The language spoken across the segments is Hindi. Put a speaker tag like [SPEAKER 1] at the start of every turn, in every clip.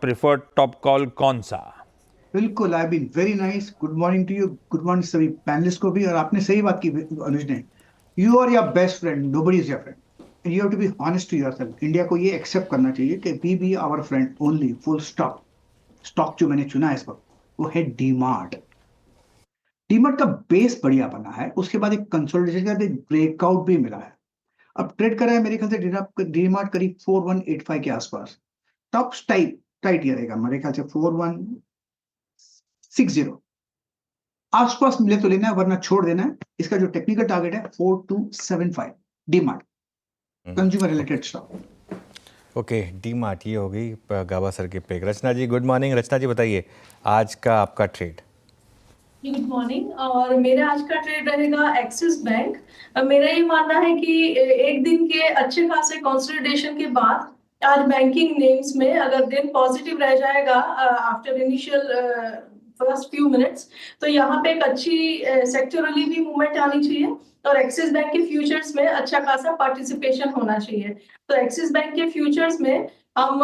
[SPEAKER 1] प्रेफर्ड टॉप कॉल कौन सा?
[SPEAKER 2] बिल्कुल। I been very nice. Good morning to you. Good morning सभी पैनलिस्ट को भी। और आपने सही बात की अनुज ने। You are your best friend, nobody is your friend. And you have to be honest to yourself. India को ये एक्सेप्ट करना चाहिए कि we be our friend only, full stop. Stock जो मैंने चुना है इस वक्त वो है डीमार्ट। डीमार्ट का बेस बढ़िया बना है, उसके बाद एक कंसोलिडेशन का एक ब्रेकआउट भी मिला है। अब ट्रेड कर रहा है मेरे ख्याल से डीमार्ट करीब 4185 के आसपास। टॉप टाइट टाइट ये रहेगा मेरे ख्याल से 4160 आसपास मिले तो लेना है, वरना छोड़ देना है। इसका जो टेक्निकल टारगेट है 4275 DMart, consumer related stock.
[SPEAKER 3] Okay, D mart ये हो गई गाबा सर की पिक। रचना जी गुड मॉर्निंग। रचना जी बताइए आज का आपका ट्रेड।
[SPEAKER 4] Good morning. और मेरा आज का ट्रेड रहेगा एक्सिस बैंक। मेरा ये मानना है कि एक दिन के अच्छे खासे कंसोलिडेशन के बाद आज बैंकिंग नेम्स में अगर दिन पॉजिटिव रह जाएगा after initial first few minutes, तो यहाँ पे एक अच्छी सेक्टरली भी मूवमेंट आनी चाहिए और एक्सिस बैंक के फ्यूचर्स में अच्छा खासा पार्टिसिपेशन होना चाहिए। तो एक्सिस बैंक के फ्यूचर्स में हम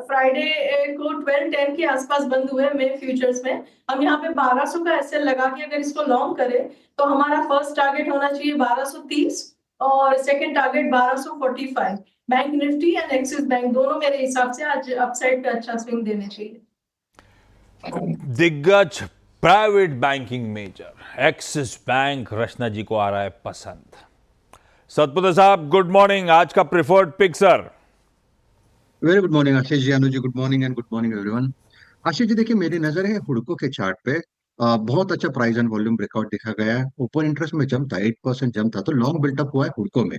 [SPEAKER 4] फ्राइडे को 12:10 के आसपास बंद हुए में फ्यूचर्स में हम यहाँ पे 1200 का एसएल लगा के अगर इसको लॉन्ग करें तो हमारा फर्स्ट टारगेट होना चाहिए 1230 और second target 1245। Bank Nifty and axis bank दोनों मेरे हिसाब से आज अपसाइड पे अच्छा स्विंग देने चाहिए।
[SPEAKER 1] दिग्गज private banking major Axis Bank Rachna ji को आ रहा है पसंद। सतपुत्र साहब गुड मॉर्निंग, आज का preferred pick sir.
[SPEAKER 5] Very good morning Ashish ji, Anu ji good morning and good morning everyone. Ashish ji देखिए, मेरी नजर है हुडको के चार्ट पे। बहुत अच्छा प्राइस एंड वॉल्यूम ब्रेकआउट दिखा गया है। ओपन इंटरेस्ट में जंप था, 8% जंप था, तो लॉन्ग बिल्टअप हुआ है हुडको में।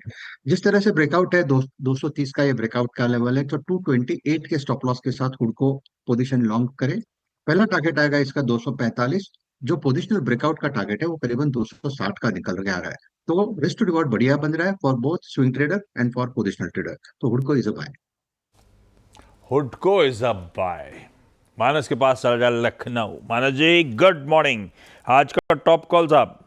[SPEAKER 5] जिस तरह से ब्रेकआउट है 230 का ये ब्रेकआउट का लेवल है, तो 228 के स्टॉप लॉस के साथ हुडको पोजीशन लॉन्ग करे। पहला टारगेट आएगा इसका 245। जो पोजिशनल ब्रेकआउट का टारगेट है वो करीबन 260 का निकल के आ रहा है। तो रिस्क टू रिवॉर्ड बढ़िया बन रहा है for both swing trader and for positional trader. तो हुडको इज अ बाय।
[SPEAKER 1] हुडको इज अ बाय। मानस के पास चला जाए लखनऊ। मानस जी गुड मॉर्निंग, आज का टॉप कॉल साहब।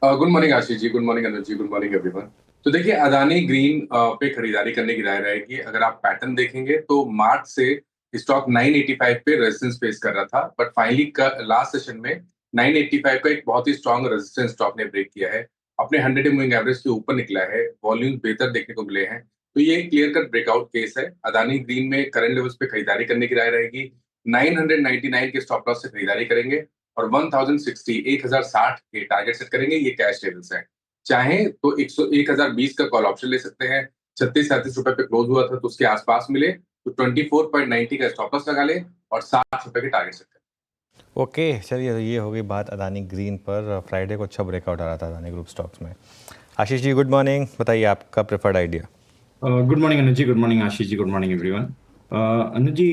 [SPEAKER 6] Good morning Ashish ji, good morning Anuj ji, good morning everyone. तो देखिए, अदानी ग्रीन पे खरीदारी करने की राय रहेगी। अगर आप पैटर्न देखेंगे तो मार्च से स्टॉक 985 पे रेजिस्टेंस फेस कर रहा था, बट फाइनली लास्ट सेशन में 985 का एक बहुत ही स्ट्रॉन्ग रेजिस्टेंस स्टॉक ने ब्रेक किया है, अपने 100 मूविंग एवरेज के ऊपर निकला है, वॉल्यूम बेहतर देखने को मिले हैं। तो ये क्लियर कट ब्रेकआउट केस है। अदानी ग्रीन में करंट लेवल्स पे खरीदारी करने की राय रहेगी। 999 के स्टॉप लॉस से खरीदारी करेंगे और 1060 के टारगेट सेट करेंगे। ये कैश लेवल्स हैं। चाहे तो 1020 का कॉल ऑप्शन ले सकते हैं। 36-37 रुपए पे क्लोज हुआ था तो उसके आसपास मिले तो 24.90 का स्टॉप लॉस लगा ले और 60 रुपए के टारगेट सेट करें।
[SPEAKER 3] ओके चलिए, तो ये हो गई बात अदानी ग्रीन पर। फ्राइडे को अच्छा ब्रेकआउट आ रहा था अदानी ग्रुप स्टॉक्स में। आशीष जी गुड मॉर्निंग, बताइए आपका preferred idea.
[SPEAKER 7] Good morning Anuj ji, good morning Ashish ji, good morning everyone. अनुज जी,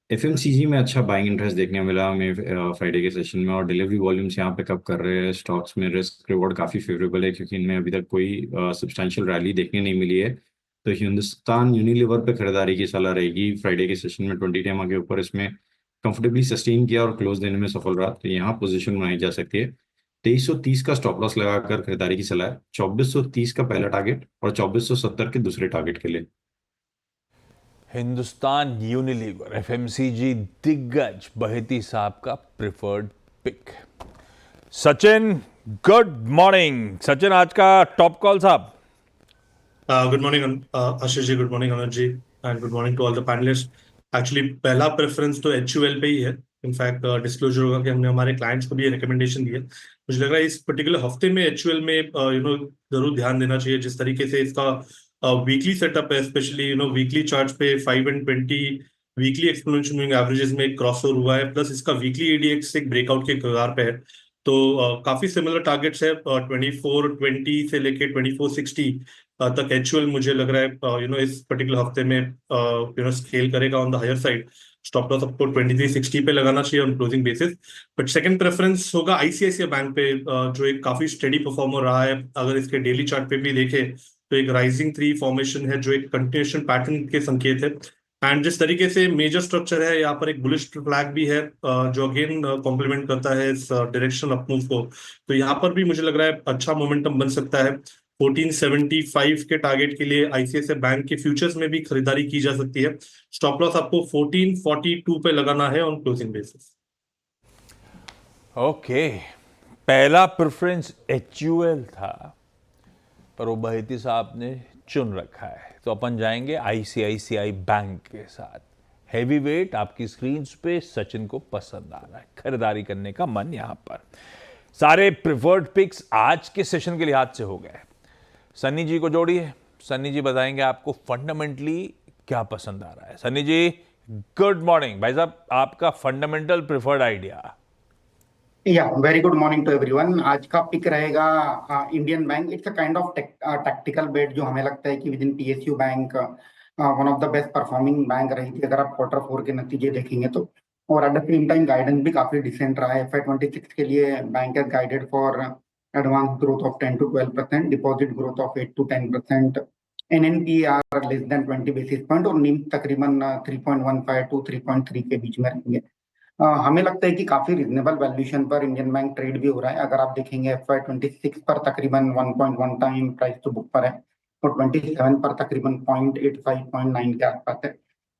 [SPEAKER 7] एफएमसीजी में अच्छा बाइंग इंटरेस्ट देखने को मिला हमें फ्राइडे के सेशन में, और डिलीवरी वॉल्यूम्स यहाँ पे कब कर रहे हैं स्टॉक्स में। रिस्क रिवॉर्ड काफ़ी फेवरेबल है क्योंकि इनमें अभी तक कोई सब्सटैंशियल रैली देखने नहीं मिली है। तो हिंदुस्तान यूनिलीवर पे खरीदारी की सलाह रहेगी। फ्राइडे के सेशन में 20 टेमा के ऊपर इसमें कंफर्टेबली सस्टेन किया और क्लोज देने में सफल रहा, तो यहाँ पोजीशन बनाई जा सकती है। 2330 का स्टॉप लॉस लगाकर खरीदारी की सलाह है। 2430 का पहला टारगेट और 2470 के दूसरे टारगेट के लिए।
[SPEAKER 1] हिंदुस्तान यूनिलीवर एफएमसीजी दिग्गज बहेती साहब का preferred pick. Sachin good morning. Sachin आज का टॉप कॉल साहब।
[SPEAKER 8] Good morning Ashish ji, good morning Anuj ji and good morning to all the panelist. Actually पहला प्रेफरेंस तो एचयूएल पे ही है। इनफैक्ट डिस्क्लोजर होगा कि हमने हमारे क्लाइंट्स को भी ये रिकमेंडेशन दी है। मुझे लग रहा है इस पर्टिकुलर हफ्ते में एचयूएल में जरूर ध्यान देना चाहिए। जिस तरीके से इसका वीकली सेटअप है, स्पेशली वीकली चार्ट पे 5 and 20 weekly exponential moving averages में एक क्रॉसओवर हुआ है, प्लस इसका वीकली ईडीएक्स एक ब्रेकआउट के कगार पे है। तो काफी सिमिलर टारगेट्स है 2420 से लेके 2460 तक एचयूएल मुझे लग रहा है इस पर्टिकुलर हफ्ते में स्केल करेगा on the higher side. Stop loss आपको 2360 पे लगाना चाहिए on closing basis. But second preference होगा आईसीआईसीआई बैंक पे, जो एक काफी स्टेडी परफॉर्मर रहा है। अगर इसके डेली चार्ट पे भी देखे तो एक राइजिंग 3 फॉर्मेशन है जो एक कंटिन्यूएशन पैटर्न के संकेत है। एंड जिस तरीके से मेजर स्ट्रक्चर है, यहाँ पर एक बुलिश फ्लैग भी है जो अगेन कॉम्प्लीमेंट करता है इस डायरेक्शन अपमूव को। तो यहाँ पर भी मुझे लग रहा है अच्छा मोमेंटम बन सकता है। 1475 के टारगेट के लिए आईसीआईसीआई बैंक के फ्यूचर्स में भी खरीदारी की जा सकती है। स्टॉप लॉस आपको 1442 पे लगाना है ऑन क्लोजिंग बेसिस।
[SPEAKER 1] ओके, पहला प्रेफरेंस एचयूएल था, पर वो बहेती साहब ने चुन रखा है, तो अपन जाएंगे आईसीआईसीआई बैंक के साथ। हैवी वेट आपकी स्क्रीन पे सचिन को पसंद आ रहा है, खरीदारी करने का मन यहां पर। सारे प्रिफर्ड पिक्स आज के सेशन के लिहाज से हो गए। सन्नी जी को जोड़िए, सन्नी जी बताएंगे आपको फंडामेंटली क्या पसंद आ रहा है। Sunny ji good morning. भाई साहब, आपका फंडामेंटल प्रिफर्ड आइडिया।
[SPEAKER 9] या very good morning to everyone. आज का पिक रहेगा Indian bank. It's a kind of tactical bet जो हमें लगता है कि within PSU bank one of the best performing bank रही थी अगर आप Q4 के नतीजे देखेंगे तो। और at the same time guidance भी काफी डिसेंट रहा है। FY26 के लिए bank has guided for advance growth of 10 to 12%, deposit growth of 8 to 10%, NNPR less than 20 basis point और निम तकरीबन 3.15 to 3.3 के बीच में रहेंगे। हमें लगता है कि काफी रिजनेबल वैल्यूएशन पर इंडियन बैंक ट्रेड भी हो रहा है। अगर आप देखेंगे FY26 पर तकरीबन 1.1 टाइम प्राइस टू बुक पर है और 27 पर तकरीबन 0.85-0.9 के आसपास है।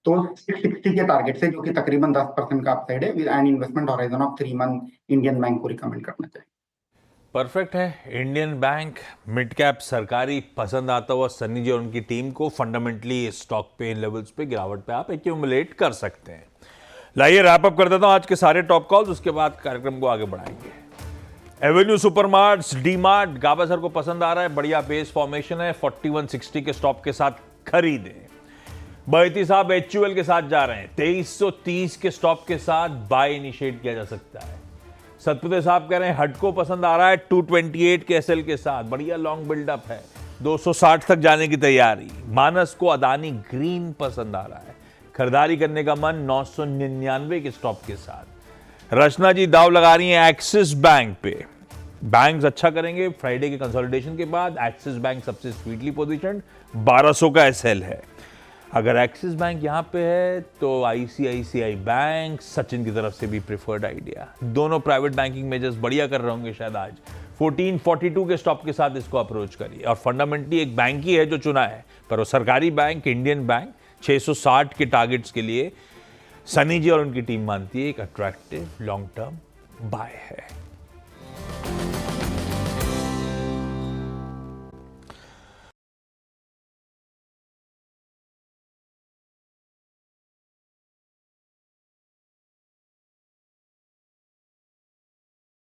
[SPEAKER 9] तो 660 के टारगेट से, जो कि तकरीबन 10% का अपसाइड है, with an investment horizon of 3 month, Indian bank को रिकमेंड करना चाहिए।
[SPEAKER 1] परफेक्ट है। इंडियन बैंक मिड कैप सरकारी पसंद आता हुआ सन्नी जी और उनकी टीम को फंडामेंटली स्टॉक पे इन लेवल्स पे गिरावट पे आप एक्यूमुलेट कर सकते हैं। लाइए रैप अप कर देता हूं आज के सारे टॉप कॉल्स, उसके बाद कार्यक्रम को आगे बढ़ाएंगे। एवेन्यू सुपरमार्ट्स, डी-मार्ट, गाबा सर को पसंद आ रहा है, बढ़िया बेस फॉर्मेशन है, 4160 के स्टॉप के साथ खरीदें। बहेती साहब एचयूएल के साथ जा रहे हैं, 2330 के स्टॉप के साथ बाय इनिशिएट किया जा सकता है। सतपुते साहब कह रहे हैं हटको पसंद आ रहा है, 228 के एसएल के साथ, बढ़िया लॉन्ग बिल्डअप है, 260 तक जाने की तैयारी। मानस को अदानी ग्रीन पसंद आ रहा है, खरीदारी करने का मन 999 के स्टॉप के साथ। रचना जी दाव लगा रही हैं एक्सिस बैंक पे। बैंक्स अच्छा करेंगे फ्राइडे के कंसोलिडेशन के बाद। एक्सिस बैंक सबसे स्वीटली पोजीशन्ड, 1200 का एसएल है। अगर एक्सिस बैंक यहां पे है तो आईसीआईसीआई बैंक सचिन की तरफ से भी प्रिफर्ड आइडिया। दोनों प्राइवेट बैंकिंग मेजर्स बढ़िया कर रहे होंगे शायद आज। 1442 के स्टॉप के साथ इसको अप्रोच करिए। और फंडामेंटली एक बैंक ही है जो चुना है, पर वो सरकारी बैंक इंडियन बैंक 660 के टारगेट्स के लिए सनी जी और उनकी टीम मानती है एक अट्रैक्टिव लॉन्ग टर्म बाय है।